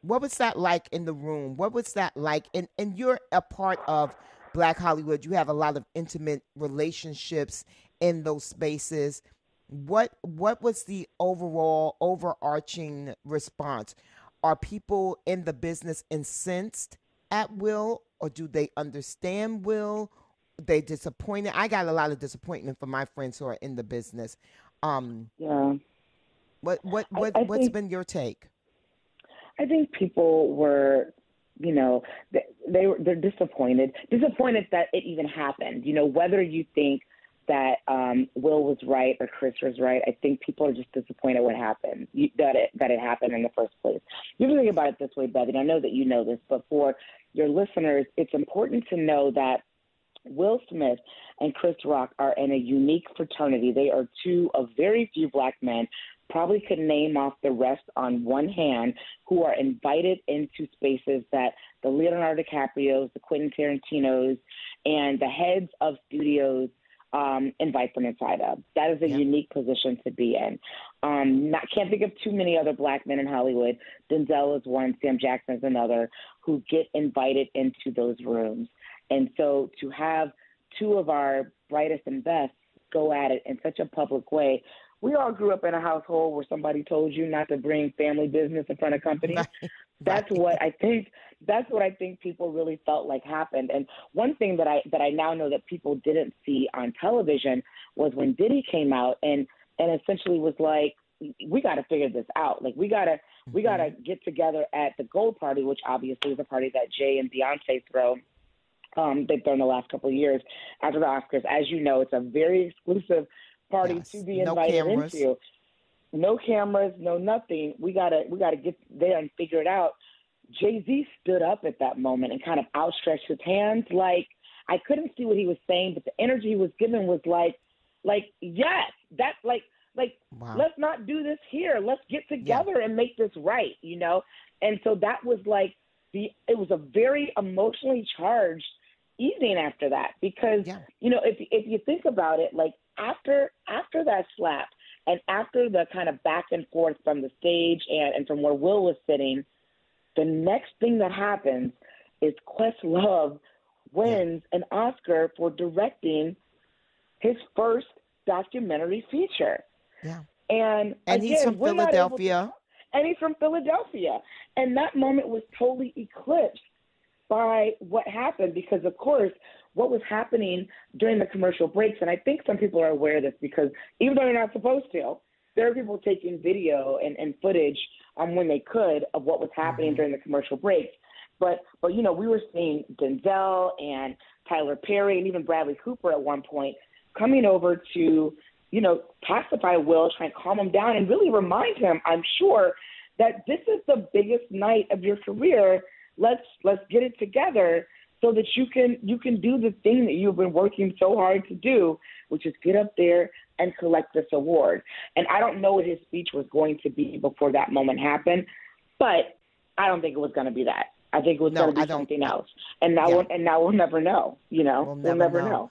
What was that like in the room? What was that like? And you're a part of Black Hollywood. You have a lot of intimate relationships in those spaces. What was the overall overarching response? Are people in the business incensed at Will, or do they understand Will? They disappointed. I got a lot of disappointment from my friends who are in the business. Um, Yeah. I what's think been your take? people were, they're disappointed that it even happened. Whether you think that Will was right or Chris was right, I think people are just disappointed what happened, that it happened in the first place. You have to think about it this way, Bevy, and I know that you know this, but for your listeners, it's important to know that Will Smith and Chris Rock are in a unique fraternity. They are two of very few black men, probably could name off the rest on one hand, who are invited into spaces that the Leonardo DiCaprios, the Quentin Tarantinos, and the heads of studios invite them inside of. That is a Yeah. unique position to be in. Can't think of too many other black men in Hollywood. Denzel is one, Sam Jackson is another, who get invited into those rooms. And so to have two of our brightest and best go at it in such a public way, we all grew up in a household where somebody told you not to bring family business in front of company. Right. That's Right. what I think. That's what I think people really felt like happened. And one thing that I now know that people didn't see on television was when Diddy came out and essentially was like, we got to figure this out. Like we gotta Hmm. get together at the Gold Party, which obviously is a party that Jay and Beyonce throw. They've done the last couple of years after the Oscars. As you know, it's a very exclusive party to Yes. be No invited cameras. into. No cameras, no nothing. We gotta get there and figure it out. Jay-Z stood up at that moment and kind of outstretched his hands. Like I couldn't see what he was saying, but the energy he was giving was like yes, that like Wow. let's not do this here. Let's get Yeah. together and make this right. And so that was like it was a very emotionally charged evening after that because Yeah. if you think about it, like after that slap and after the kind of back and forth from the stage and from where Will was sitting, the next thing that happens is Questlove Yeah. wins an Oscar for directing his first documentary feature. Yeah. And And he's from again, we're not able to Philadelphia. and he's from Philadelphia. And that moment was totally eclipsed by what happened because, of course, what was happening during the commercial breaks, and I think some people are aware of this because even though they're not supposed to, there are people taking video and footage when they could of what was happening Hmm. during the commercial breaks. But we were seeing Denzel and Tyler Perry and even Bradley Cooper at one point coming over to pacify Will, try and calm him down, and really remind him, I'm sure, that this is the biggest night of your career. Let's get it together so that you can do the thing that you've been working so hard to do, which is get up there and collect this award. And I don't know what his speech was going to be before that moment happened, but I don't think it was going to be that. I think it was No, going to I be don't. something else. And now Yeah. we'll never know. We'll We'll never never know. know.